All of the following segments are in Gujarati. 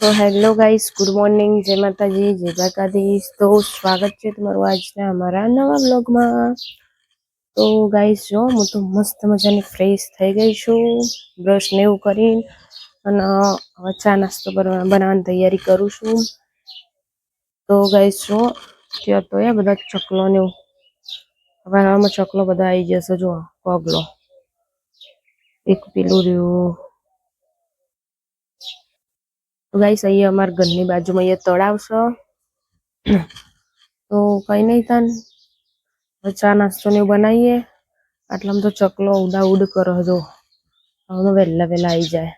તો હેલો ગાઈસ, ગુડ મોર્નિંગ, જય માતાજી, જય દ્વારકાધીશ। તો સ્વાગત છે તમારું આજના અમારા નવા બ્લોગમાં। તો ગાઈસ જો હું તો મસ્ત મજાની ફ્રેશ થઈ ગઈ છું, બ્રશ ને એવું કરીને, અને હવે ચા નાસ્તો બનાવવાની તૈયારી કરું છું। તો ગાઈસ જો ત્યાં તો એ બધા ચકલો ને એવું હવામાં ચકલો બધા આવી જશે। જો પગલો એક પેલું રહ્યું। તો ગાઈસ અહીંયા અમારા ઘરની બાજુમાં અહીંયા તળાવ છે, તો કઈ નહીં તાન ચા નાસ્તો ને બનાવીએ। આટલામાં તો ચકલો ઉડા ઉડ કરો, જો હવે વહેલા વહેલા આવી જાય।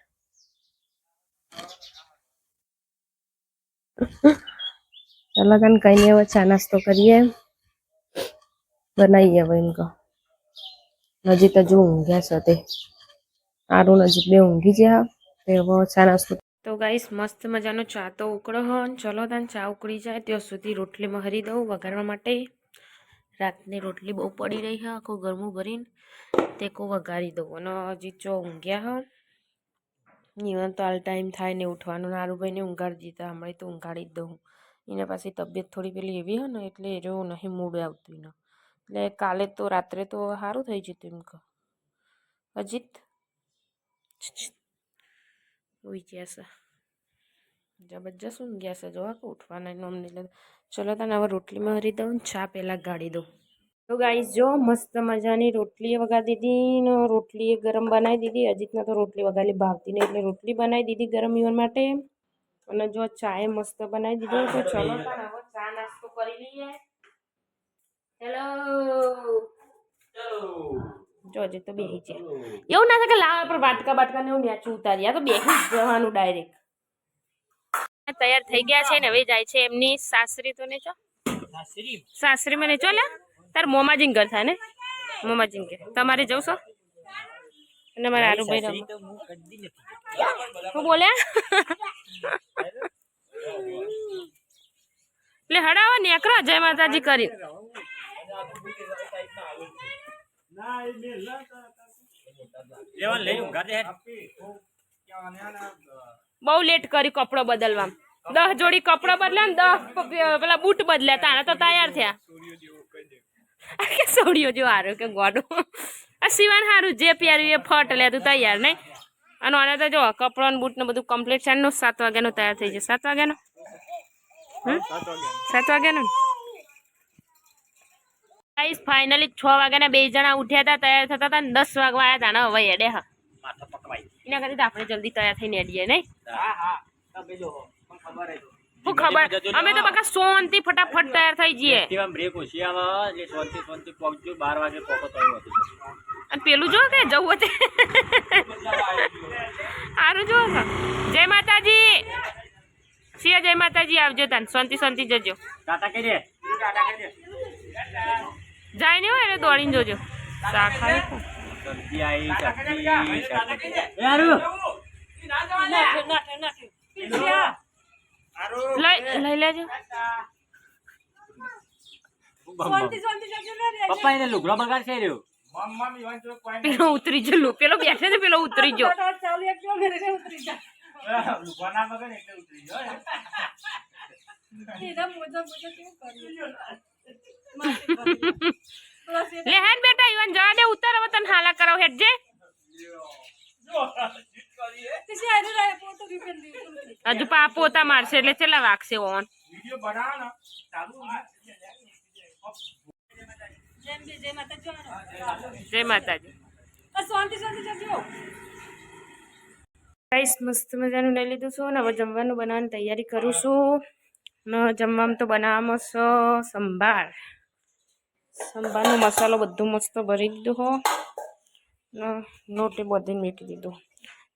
ચાલો તાન કઈ નહીં, હવે ચા નાસ્તો કરીએ, બનાવીએ હવે એમ કહો। નજીક હજુ ઊંઘ્યા છે તે આરું નજીક બે ઊંઘી ગયા, તે હવે ચા નાસ્તો। તો ગાઈસ મસ્ત મજાનો ચા તો ઉકળો હો, ચલો તાન ચા ઉકળી જાય ત્યાં સુધી રોટલીમાં હરી દઉં વઘારવા માટે। રાતની રોટલી બહુ પડી રહી છે, આખું ગરમું ભરીને તે કો વઘારી દઉં। અને હજી ચો ઊંઘ્યા હો, નિવાન તો હાલ ટાઈમ થાય ને ઉઠવાનું, નારુભાઈને ઊંઘાડી દીધા, હમણાં તો ઊંઘાડી જ દઉં। એના પાસે તબિયત થોડી પેલી એવી હોય ને એટલે એ જો નહીં મૂડ આવતું ને, એટલે કાલે તો રાત્રે તો સારું થઈ જતું એમ કહો। અજીત ઉઈ ગયા છે, જબરજસ્ત ઊંઘ્યા છે, જોવા કે ઉઠવાના એનું અમને એટલે। ચલો તને હવે રોટલીમાં હરી દઉં, ચા પહેલાં ગાળી દઉં। તો ગાઈસ જો મસ્ત મજાની રોટલી વગાડી દીધી ને રોટલી ગરમ બનાવી દીધી। અજીતના તો રોટલી વગાડી ભાવતી નહીં એટલે રોટલી બનાવી દીધી ગરમ ઈવન માટે। અને જો ચાય મસ્ત બનાવી દીધો, તો ચલો હવે ચા નાસ્તો કરી લઈએ। હેલો જો હજી તો બેસી છે, એવું ના થાય કે લાવ પર વાટકા બાટકા ને એવું નેચું ઉતારી, આ તો બેસી જવાનું ડાયરેક્ટ। તૈયાર થઈ ગયા છે ને હવે જાય છે એમની સાસરી। તો ને ચો સાસરી મને ચો લે તાર મોમાજીન ઘર થાય ને, મોમાજીન ઘર તમારે જવું છો અને મારા આરુભાઈ રમ હું બોલ્યા એટલે હડાવા નેકરો જય માતાજી કરી। બહુ લેટ કર્યું કપડો બદલવા, 10 જોડી કપડો બદલ્યા ને 10 પેલા બૂટ બદલ્યા, તાણે તો તૈયાર થયા। કે સોડિયો જો હારો કે ગોડો આ સિવાન હારું જે પહેર્યું એ ફટ લે તું તૈયાર નહીં। અને આને તો જો કપડો ને બૂટ ને બધું કમ્પ્લીટ છે, 7 વાગ્યાનો તૈયાર થઈ જશે। 7 વાગ્યાનો 7 વાગ્યાનો ગાઈસ ફાઇનલી 6 વાગ્યાના બે જણા ઉઠ્યા હતા, તૈયાર થતા હતા, 10 વાગવા આવ્યા હતા ને હવે એડે હા એના કરતા આપણે જલ્દી તૈયાર થઈને એડીએ નહીં। શું ખબર, અમે તો બકા શાંતિ ફટાફટ તૈયાર થઈ જઈએ। અને પેલું જો કે જવું હતું સારું જો જય માતાજી સિયા, જય માતાજી આવજો તાન, શાંતિ શાંતિ જજો, જાય ને હોય એટલે દોડીને જોજો। લઈ લેજો પપ્પા એને લુગડો બગાડ છે રહ્યો, પેલો ઉતરી ગયો, પેલો બેઠે છે પેલો ઉતરી ગયો। લે હેડ બેટા ઈવન જવા દે, ઉતાર હવે તને હાલા કરાવ હેડ જે। હજુ પોતા મારશે એટલે ચેલા વાગશે ઓન। જય માતાજી ગાઈસ મસ્ત મજાનું લઈ લીધું છું ને હવે જમવાનું બનાવવાની તૈયારી કરું છું। ને જમવામાં તો બનાવવામાં છે સંભાર, સંભારનો મસાલો બધું મસ્ત ભરી દીધું હો ને લોટે બધી મીઠી દીધું।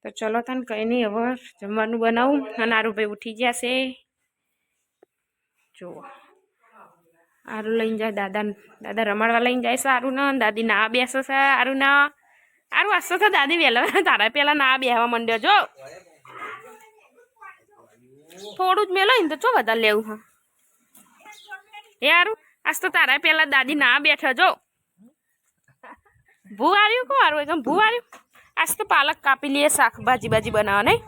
તો ચલો તને કંઈ નહીં હવે જમવાનું બનાવું। અને આરુભાઈ ઉઠી ગયા છે, જુઓ આરું લઈને જાય દાદા, દાદા રમાડવા લઈને જાય છે આરું ને, દાદી ના બેસે છે આરું ના, આરું વાસતો તો દાદી વહેલા તારા પેલા ના બેહવા માંડ્યો, જો થોડું જ મેલો ને તો ચો બધા લેવું હા યારું, આજ તો તારા પેલા દાદી ના બેઠા, જો ભૂ આવ્યું કો આરું એકદમ ભૂ આવ્યું। આજ તો પાલક કાપી લઈએ, શાકભાજી બાજી બનાવવા નહીં,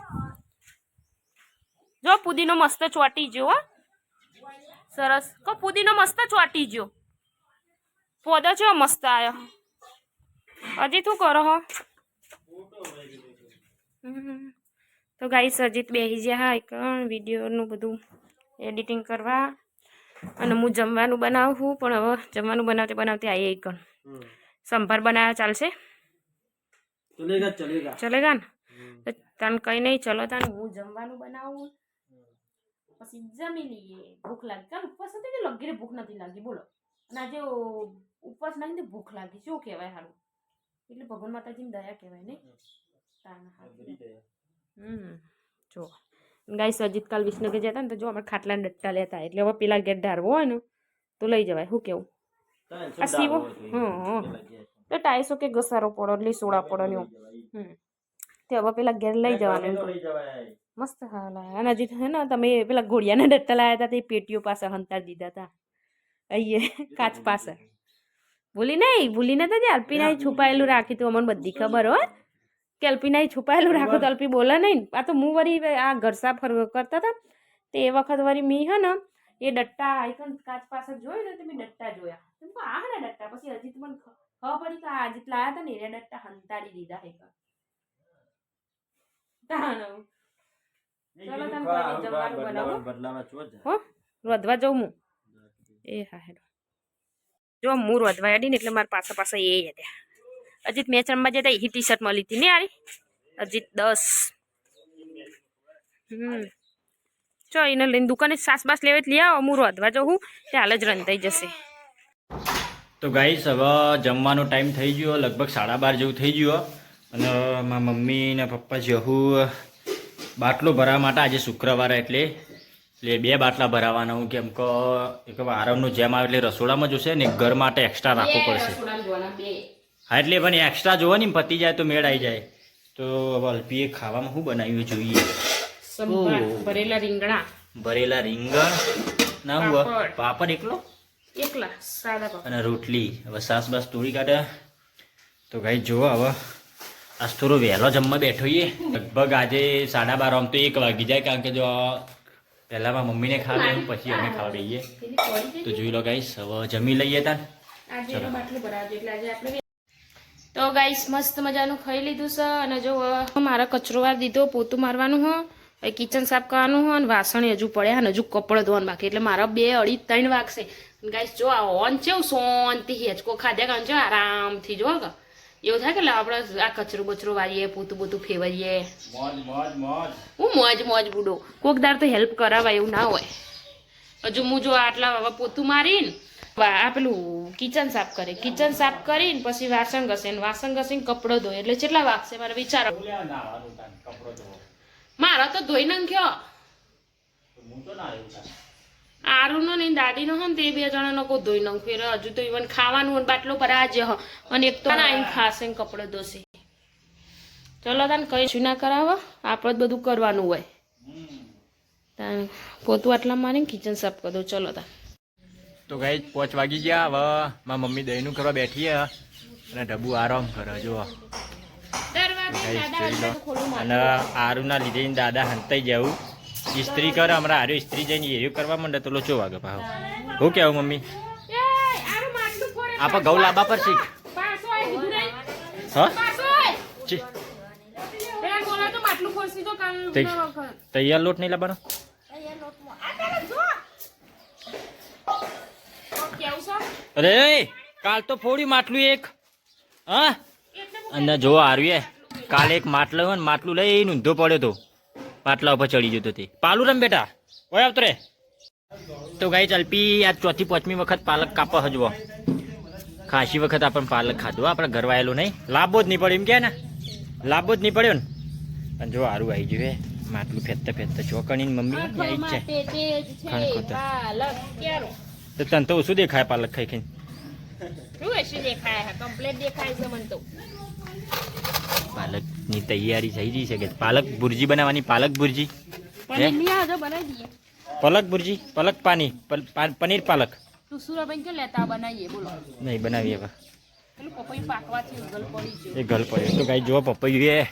જો પુદીનો મસ્ત ચોટી ગયો હો સરસ કો પુદીનો મસ્ત ચોટી ગયો પોદો છે મસ્ત આયો અજીત શું કરો હો તો ગાઈસ અજીત બેસી ગયા એક વિડીયોનું બધું એડિટિંગ કરવા અને હું જમવાનું બનાવું પણ હવે જમવાનું બનાવતે બનાવતે આવી એક સંભાર બનાવ્યા ચાલશે ચલેગા ને તો તને કઈ નહીં ચલો તને હું જમવાનું બનાવું પછી જમી લઈએ ભૂખ લાગી ચાલ ઉપવાસ હતી ને લગીરે ભૂખ નથી લાગી બોલો અને આજે ઉપવાસ નાખી ને ભૂખ લાગી શું કહેવાય સારું એટલે ભગવાન માતાજીની દયા કહેવાય ને જો ગાઈસ અજીત કાલ વિસનગર જતા ને તો જો આપણે ખાટલા ડટ્ટા લેતા એટલે હવે પેલા ગેટ ધારવો હોય ને તો લઈ જવાય શું કેવું આ સીવો તો 250 કે ઘસારો પડો એટલે સોડા પડો ને તે હવે પેલા ઘેર લઈ જવાનું મસ્ત હાલ અને અજીત હે ને તમે પેલા ઘોડિયાના ડટ્ટા લાયા હતા તે પેટીઓ પાસે હંતાડી દીધા હતા અહીંયા કાચ પાસે ભૂલી નહીં તો અલ્પીના છુપાયેલું રાખી તું અમને બધી ખબર હોય કે અલ્પીના છુપાયેલું રાખો તો અલ્પી બોલે નહીં આ તો હું વળી આ ઘરસા કરતા હતા તે એ વખત વળી મી હે ને એ ડટ્ટા આઈકન કાચ પાસે જોયું ને તો મેં ડટ્ટા જોયા આ ને ડટ્ટા પછી અજીત મને ખબર પડી કે આ અજીત લાયા હતા ને એ ડટ્ટા હંતાડી દીધા હે ચલો તમે જમવાનું બનાવો રોધવા જાઉં હું એ હા હેડો જો હું રોધવા આડી ને એટલે મારા પાછા એ હતા અજીત મેચ રમવા જતા એ ટી શર્ટ મળી હતી ને યારી અજીત 10 ચો એને લઈને દુકાને સાસ બાસ લેવા લઈ આવો હું રોધવા જાઉં તે હાલ જ રંધાઈ જશે તો ગાઈસ હવે જમવાનો ટાઈમ થઈ ગયો લગભગ 12:30 જેવું થઈ ગયો અને મારા મમ્મી ને પપ્પા જહુ બાટલો ભરવા માટે આજે શુક્રવાર એટલે 2 બાટલા ભરાવાના હું કેમ કે એક આરામનું જેમ આવે એટલે રસોડામાં જોશે ને ઘર માટે એક્સ્ટ્રા રાખવું પડશે હા એટલે પણ એક્સ્ટ્રા જોવો ને પતી જાય તો મેળ આવી જાય તો હવે અલ્પીએ ખાવામાં શું બનાવ્યું જોઈએ ભરેલા રીંગણ ના હું પાપડ એકલા સાદા અને રોટલી હવે સાસ બાસ તોડી કાઢે તો ગાઈ જોવો હવે આજ થોડો વહેલો જમવા બેઠોઈએ લગભગ આજે 12:30 આમ તો 1 વાગી જાય કારણ કે જો પહેલાં મારા મમ્મીને ખાવા દઈએ પછી અમે ખાવા દઈએ તો જોઈ લો ગાઈસ હવે જમી લઈએ તાન તો ગાઈસ મસ્ત મજાનું ખાઈ લીધું છે અને જો મારા કચરો વાર દીધો પોતું મારવાનું હો કિચન સાફ કરવાનું હોય અને વાસણ હજુ પડ્યા ને હજુ કપડો ધોવાનું બાકી એટલે મારા 2, 2:30, 3 વાગશે ગાઈસ જો આ ઓન છે શાંતિ હેચકો ખાધ્યા કારણ છે આરામથી જો એવું થાય કે આપણે આ કચરો બચરો વાળીએ પોતું ફેવરીએ મોજ બુડો કોક દાર તો હેલ્પ કરાવાય એવું ના હોય હજુ હું જો આટલા હવે પોતું મારીને આ પેલું કિચન સાફ કરીને પછી વાસણ ઘસીને કપડો ધોય એટલે કેટલા વાગશે મારે વિચારો મારા તો ધોઈ નાખ્યો આરુનો ને દાદીનો હે ને તે 2 જણાનો કોઈ ધોઈ નાખ્યો હજુ તો ઇવન ખાવાનું અને બાટલો પર આજે હ અને એક તો આઈને ખાશે ને કપડો ધોશે ચલો તાન કઈ શું ના કરાવો આપણે જ બધું કરવાનું હોય તાન પોતું આટલા મારીને કિચન સાફ કરી દો ચલો તાન તો ગાઈ 5 વાગી ગયા હવે મારા મમ્મી દહીંનું કરવા બેઠી અને ઢબુ આરામ કરે જો અને આરુના લીધે દાદા હંતાઈ જવું ઇસ્ત્રી કરે હમણાં આર્યો ઇસ્ત્રી જઈને એર્યું કરવા માંડે તો લોચો વાગે ભાવ હું કેવું મમ્મી આપણે ઘઉં લાંબા પર શીખ તૈયાર લોટ નહીં લાવવાનો અરે કાલ તો ફોડ્યું માટલું એક હા અને જો આરવીએ કાલે એક માટલું હોય ને માટલું લઈ ઊંધો પડ્યો તો પાટલા ઉપર ચડી જતો તે પાલું રમ બેટા હોય આવતો રે તો ગાઈ અલ્પી આ 4થી 5મી વખત પાલક કાપવા હજવો ખાસી વખત આપણને પાલક ખાધું આપણે ઘર વાયેલું નહીં લાભો જ નહીં પડ્યો એમ કે ને લાભો જ નહીં પડ્યો ને અને જો સારું આવી ગયું માટલું ફેરતા ચોકણી મમ્મી આવી જ છે તો તને તો શું દેખાય પાલક ખાઈ પાલકની તૈયારી થઈ રહી છે કે પાલક ભુરજી બનાવવાની પાલક ભુરજી પલક પાની પનીર પાલક નહીં બનાવીએ એ ગલ પડ્યો તો ગાઈ જો પપૈયું એ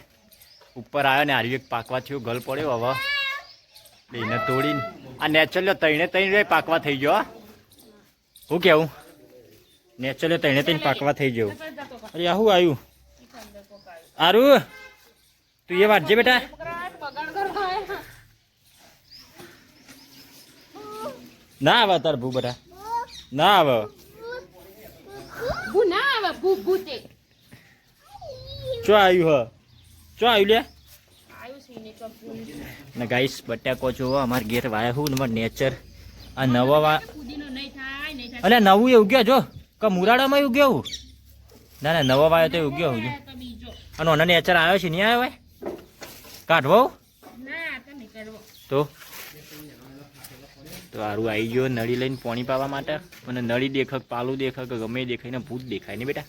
ઉપર આવ્યો ને હાર્યું એક પાકવા થયું ગલ પડ્યો હવે એને તોડીને આ નેચરલ તઈને તઈને પાકવા થઈ ગયો હા. હું કેવું નેચરલ તઈને તઈને પાકવા થઈ ગયો. અરે આ શું આવ્યું આરું તું એ વાંચજે બેટા. ના આવે તાર ભૂ બેટા ના આવે. ચો આવ્યું ચો આવ્યું લે ને ગાઈસ બટાકો જો અમારે ઘેર વાયા હું ને નેચર આ નવા વા અલે નવું એ ઉગ્યા જો કે મુરાડામાં એ ઉગ્યા હું ના ના નવા વાયો તો ઉગ્યો હું અને ઓના નેચર આવ્યો છે નહીં આવ્યો ભાઈ કાઢવો તો સારું આવી ગયો નળી લઈને પાણી પાવા માટે મને નળી દેખક પાલું દેખક ગમે દેખાય ને ભૂત દેખાય ને બેટા.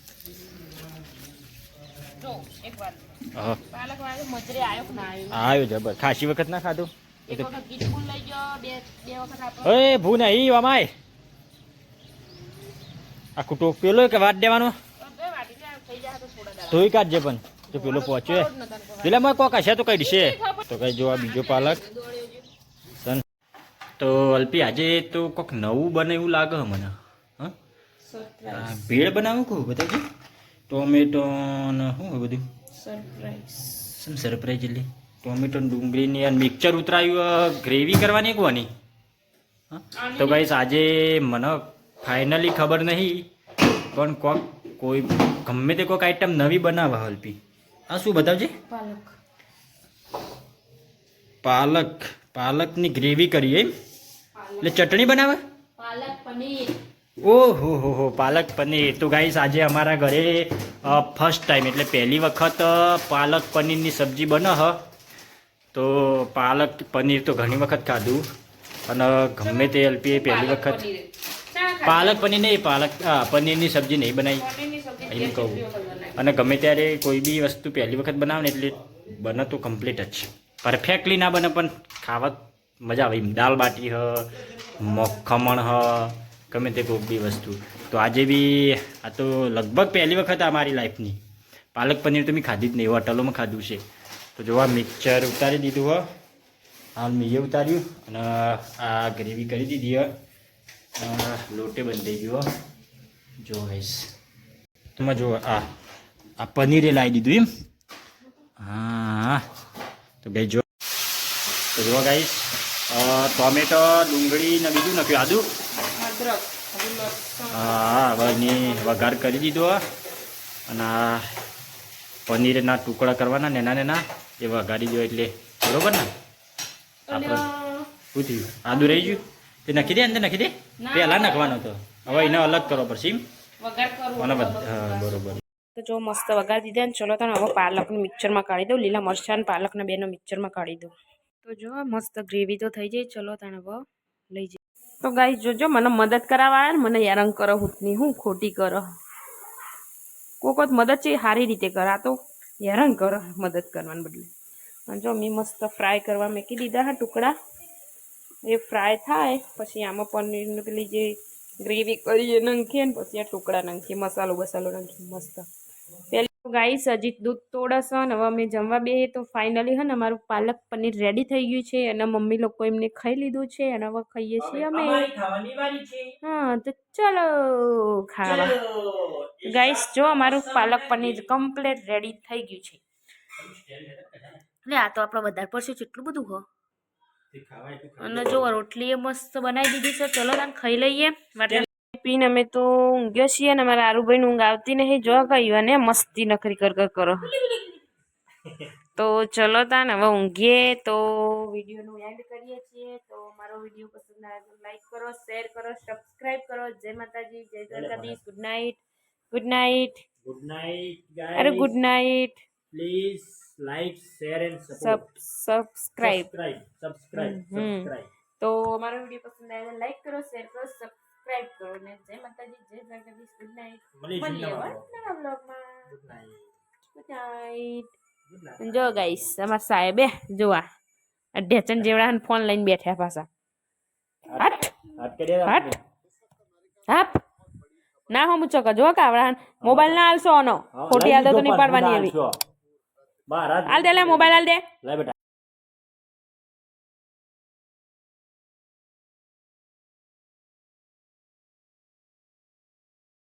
આવ્યો જબર ખાસી વખત ના ખાધું એ ભૂ નહીં અમાય આખું ટોપ પેલો કે વાટ દેવાનો તોય કાઢજે પણ તો પેલો પહોંચ્યો પેલા માં કોક હશે તો કઈ દીશે તો કઈ જોવા બીજો પાલક તો અલ્પી આજે તો કોક નવું બને એવું લાગે મને. હા ભેળ બનાવું કહું બધા ટોમેટો ને શું બધું સરપ્રાઈઝ એટલે ટોમેટો ડુંગળીની મિક્સર ઉતરાયું ગ્રેવી કરવાની કોની. તો ગાઈસ આજે મને ફાઇનલી ખબર નહીં પણ કોક કોઈ ગમે તે કોઈક આઈટમ નવી બનાવવા અલ્પી. આ શું બતાવજે પાલક પાલકની ગ્રેવી કરીએ એટલે ચટણી બનાવે પાલક પનીર. ઓહો હો પાલક પનીર. તો ગાઈસ આજે અમારા ઘરે ફર્સ્ટ ટાઈમ એટલે પહેલી વખત પાલક પનીરની સબ્જી બને હ. તો પાલક પનીર તો ઘણી વખત ખાધું અને ગમે તે એલપી પહેલી વખત પાલક પનીર નહીં પાલક પનીરની સબ્જી નહીં બનાવી એમ કહું. અને ગમે ત્યારે કોઈ બી વસ્તુ પહેલી વખત બનાવે ને એટલે બને તો કમ્પ્લીટ જ પરફેક્ટલી ના બને પણ ખાવા મજા આવે એમ. દાલ બાટી હ ખમણ હ ગમે તે કોઈ બી વસ્તુ. તો આજે બી આ તો લગભગ પહેલી વખત આ મારી લાઈફની પાલક પનીર તો મેં ખાધી જ નહીં હોટલોમાં ખાધું છે. તો જોવા મિક્સર ઉતારી દીધું હો હાલ મેં ઉતાર્યું અને આ ગ્રેવી કરી દીધી હ લોટે બંધાઈ ગયો જો ગાઈસ. તમે જો આ પનીરે લાવી દીધું એમ. હા તો ભાઈ જો તો જો ગાઈસ ટોમેટો ડુંગળી ને બીજું નાખ્યું આદુ હા હવે વઘાર કરી દીધો અને આ પનીરના ટુકડા કરવાના નેના નેના એ વઘારી દો એટલે બરોબર ને. આપણે શું થયું આદુ રહી ગયું તે નાખી દે અંદર નાખી દે પહેલાં નાખવાનો હતો હવે એને અલગ કરવો પડશે એમ હા બરોબર. તો જો મસ્ત વઘાર દીધા ને ચલો તને હવે પાલકનું મિક્સરમાં કાઢી દઉં લીલા મરચાં અને પાલકના બેનો મિક્સરમાં કાઢી દઉં. તો જો મસ્ત ગ્રેવી તો થઈ જાય ચલો તને હવે લઈ જાય. તો ગાઈસ જોજો મને મદદ કરાવવા આવ્યા ને મને હેરાન કરો હુંની હું ખોટી કરો કોક વખત મદદ છે સારી રીતે કરા તો હેરાન કરો મદદ કરવાને બદલે. અને જો મેં મસ્ત ફ્રાય કરવા મૂકી દીધા હા ટુકડા એ ફ્રાય થાય પછી આમાં પનીરનું પેલી જે ગ્રેવી કરીએ નાખીએ ને પછી આ ટુકડા નાખીએ મસાલો બસાલો નાખીએ મસ્ત. પેલી ગાઈસ હજી દૂધ તોડસ ને હવે અમે જમવા બે તો ફાઇનલી હે ને અમારું પાલક પનીર રેડી થઈ ગયું છે અને મમ્મી લોકો એમને ખાઈ લીધું છે અને હવે ખાઈએ છીએ અમે. હા તો ચલો ખાવા. ગાઈસ જો અમારું પાલક પનીર કમ્પ્લીટ રેડી થઈ ગયું છે. એટલે આ તો આપણે વધારે પડશે જેટલું બધું હો અને જો રોટલી એ મસ્ત બનાવી દીધી છે. ચલો તાન ખાઈ લઈએ. પીને અમે તો ઊંઘ્યો છીએ ને અમારા આરુભાઈ ઊંઘ આવતી નહીં જો કહ્યું અને મસ્તી નખરી કર કરો. તો ચલો તાન હવે ઊંઘીએ. તો વિડીયોનું એન્ડ કરીએ છીએ. તો મારો વિડીયો પસંદ આવે તો લાઈક કરો શેર કરો સબસ્ક્રાઈબ કરો. જય માતાજી જય Dwarkadhish. Good night good night good night અરે good night. Please like share and subscribe. Subscribe. તો અમારો વિડીયો પસંદ આવે તો લાઈક કરો શેર કરો સબસ્ક્રાઇબ કરો ને જય માતાજી જય દ્વારકાધીશ. Good night. મળીએ નવા બ્લોગમાં. Good night good night. જો ગાઈસ અમારા સાહેબે જોવા ઢેચન જેવડા ફોન લઈને બેઠા પાછા. હટ હાપ ના હું ચક જો કાવડા મોબાઈલ ના હાલશો આનો ખોટી આદતો નહીં પાડવાની એવી. હાલ દે લે મોબાઈલ હાલ દે.